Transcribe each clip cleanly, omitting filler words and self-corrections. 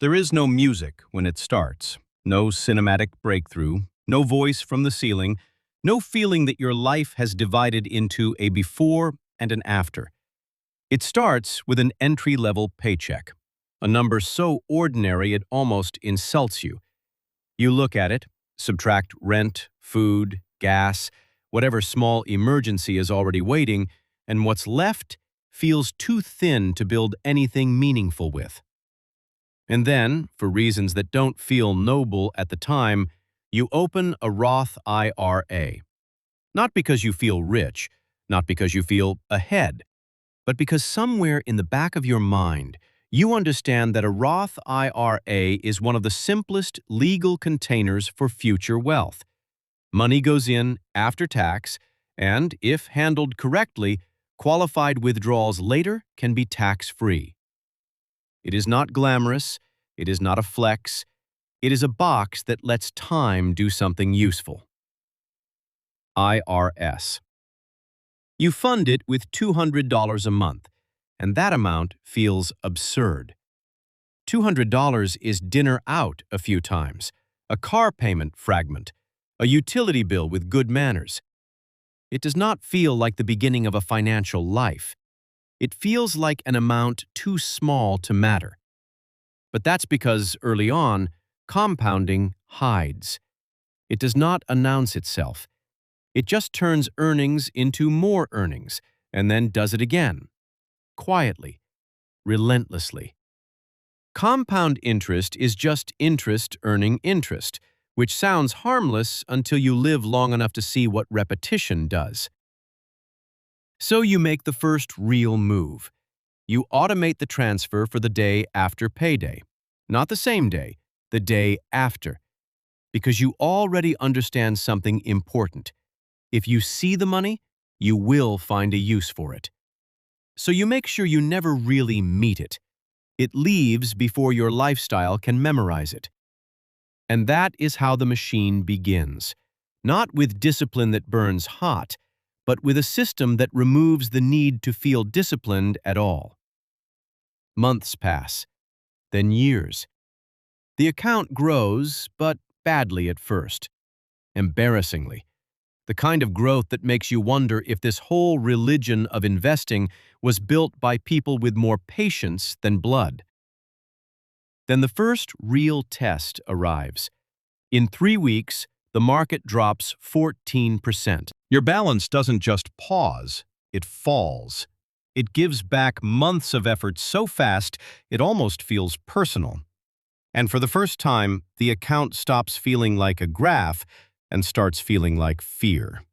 There is no music when it starts, no cinematic breakthrough, no voice from the ceiling, no feeling that your life has divided into a before and an after. It starts with an entry-level paycheck, a number so ordinary it almost insults you. You look at it, subtract rent, food, gas, whatever small emergency is already waiting, and what's left feels too thin to build anything meaningful with. And then, for reasons that don't feel noble at the time, you open a Roth IRA. Not because you feel rich, not because you feel ahead, but because somewhere in the back of your mind, you understand that a Roth IRA is one of the simplest legal containers for future wealth. Money goes in after tax, and if handled correctly, qualified withdrawals later can be tax-free. It is not glamorous, it is not a flex, it is a box that lets time do something useful. IRS. You fund it with $200 a month, and that amount feels absurd. $200 is dinner out a few times, a car payment fragment, a utility bill with good manners. It does not feel like the beginning of a financial life. It feels like an amount too small to matter. But that's because, early on, compounding hides. It does not announce itself. It just turns earnings into more earnings, and then does it again. Quietly. Relentlessly. Compound interest is just interest earning interest, which sounds harmless until you live long enough to see what repetition does. So you make the first real move. You automate the transfer for the day after payday. Not the same day, the day after. Because you already understand something important. If you see the money, you will find a use for it. So you make sure you never really meet it. It leaves before your lifestyle can memorize it. And that is how the machine begins. Not with discipline that burns hot, but with a system that removes the need to feel disciplined at all. Months pass, then years. The account grows, but badly at first. Embarrassingly. The kind of growth that makes you wonder if this whole religion of investing was built by people with more patience than blood. Then the first real test arrives. In 3 weeks, the market drops 14%. Your balance doesn't just pause, it falls. It gives back months of effort so fast it almost feels personal. And for the first time, the account stops feeling like a graph and starts feeling like fear.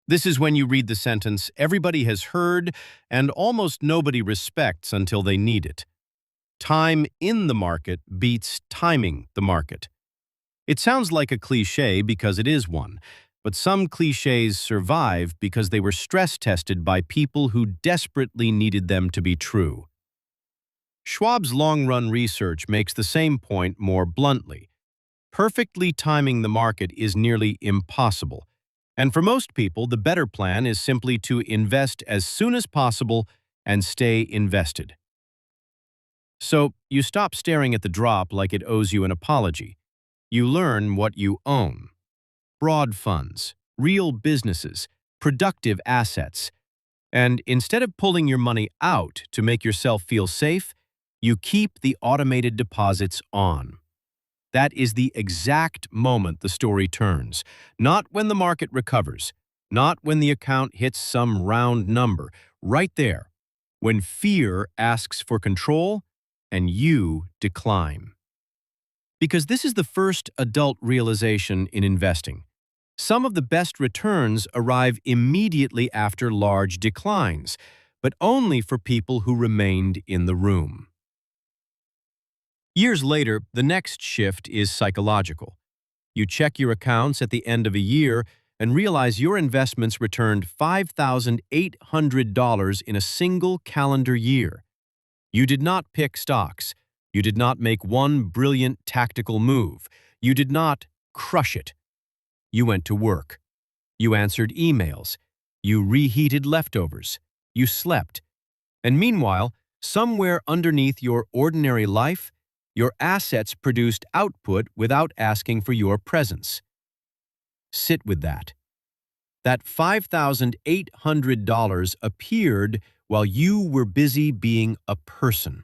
This is when you read the sentence, "Everybody has heard and almost nobody respects until they need it." Time in the market beats timing the market. It sounds like a cliché because it is one, but some clichés survive because they were stress-tested by people who desperately needed them to be true. Schwab's long-run research makes the same point more bluntly. Perfectly timing the market is nearly impossible, and for most people, the better plan is simply to invest as soon as possible and stay invested. So, you stop staring at the drop like it owes you an apology. You learn what you own. Broad funds, real businesses, productive assets. And instead of pulling your money out to make yourself feel safe, you keep the automated deposits on. That is the exact moment the story turns. Not when the market recovers, not when the account hits some round number. Right there, when fear asks for control and you decline. Because this is the first adult realization in investing. Some of the best returns arrive immediately after large declines, but only for people who remained in the room. Years later, the next shift is psychological. You check your accounts at the end of a year and realize your investments returned $5,800 in a single calendar year. You did not pick stocks. You did not make one brilliant tactical move. You did not crush it. You went to work. You answered emails. You reheated leftovers. You slept. And meanwhile, somewhere underneath your ordinary life, Your assets produced output without asking for your presence. Sit with that. That $5,800 appeared while you were busy being a person.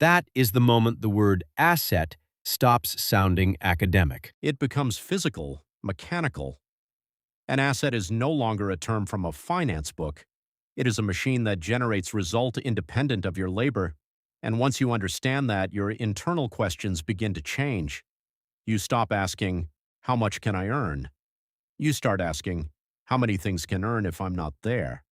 That is the moment the word asset stops sounding academic. It becomes physical, mechanical. An asset is no longer a term from a finance book. It is a machine that generates result independent of your labor. And once you understand that, your internal questions begin to change. You stop asking, how much can I earn? You start asking, how many things can earn if I'm not there?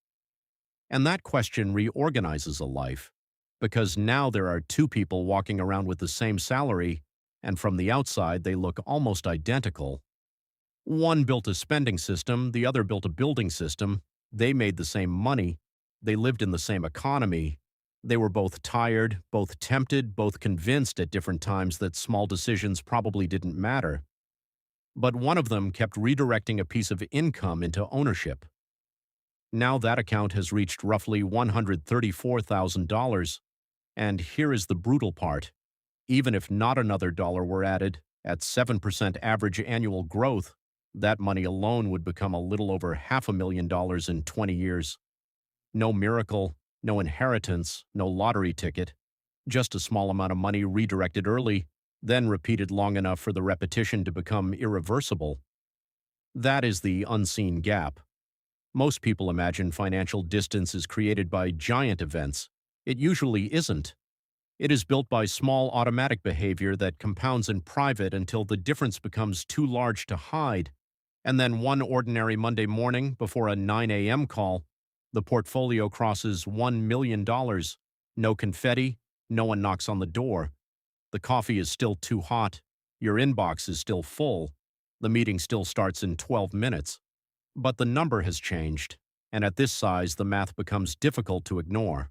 And that question reorganizes a life, because now there are two people walking around with the same salary, and from the outside they look almost identical. One built a spending system, the other built a building system. They made the same money. They lived in the same economy. They were both tired, both tempted, both convinced at different times that small decisions probably didn't matter. But one of them kept redirecting a piece of income into ownership. Now that account has reached roughly $134,000. And here is the brutal part. Even if not another dollar were added, at 7% average annual growth, that money alone would become a little over $500,000 in 20 years. No miracle, no inheritance, no lottery ticket. Just a small amount of money redirected early, then repeated long enough for the repetition to become irreversible. That is the unseen gap. Most people imagine financial distance is created by giant events. It usually isn't. It is built by small automatic behavior that compounds in private until the difference becomes too large to hide. And then one ordinary Monday morning, before a 9 a.m. call, the portfolio crosses $1 million. No confetti, no one knocks on the door. The coffee is still too hot. Your inbox is still full. The meeting still starts in 12 minutes. But the number has changed, and at this size, the math becomes difficult to ignore.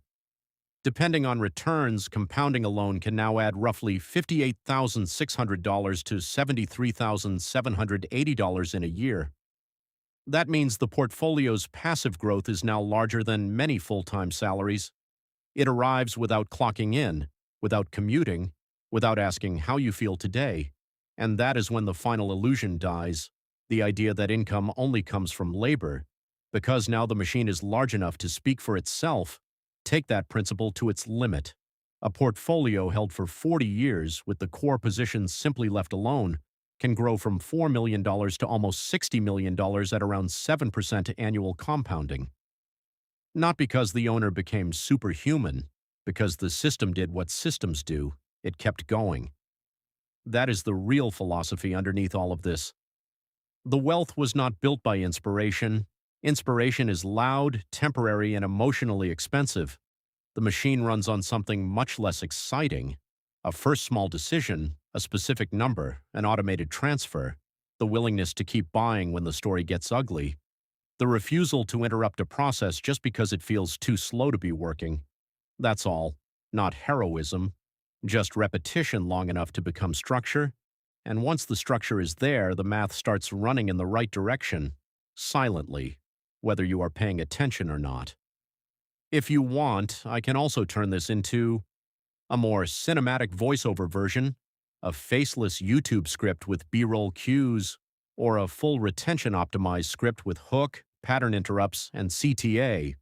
Depending on returns, compounding alone can now add roughly $58,600 to $73,780 in a year. That means the portfolio's passive growth is now larger than many full-time salaries. It arrives without clocking in, without commuting, without asking how you feel today. And that is when the final illusion dies, the idea that income only comes from labor. Because now the machine is large enough to speak for itself, take that principle to its limit. A portfolio held for 40 years with the core positions simply left alone can grow from $4 million to almost $60 million at around 7% annual compounding. Not because the owner became superhuman, because the system did what systems do, it kept going. That is the real philosophy underneath all of this. The wealth was not built by inspiration. Inspiration is loud, temporary, and emotionally expensive. The machine runs on something much less exciting. A first small decision, a specific number, an automated transfer, the willingness to keep buying when the story gets ugly, the refusal to interrupt a process just because it feels too slow to be working. That's all. Not heroism. Just repetition long enough to become structure. And once the structure is there, the math starts running in the right direction, silently, whether you are paying attention or not. If you want, I can also turn this into a more cinematic voiceover version, a faceless YouTube script with B-roll cues, or a full retention-optimized script with hook, pattern interrupts, and CTA.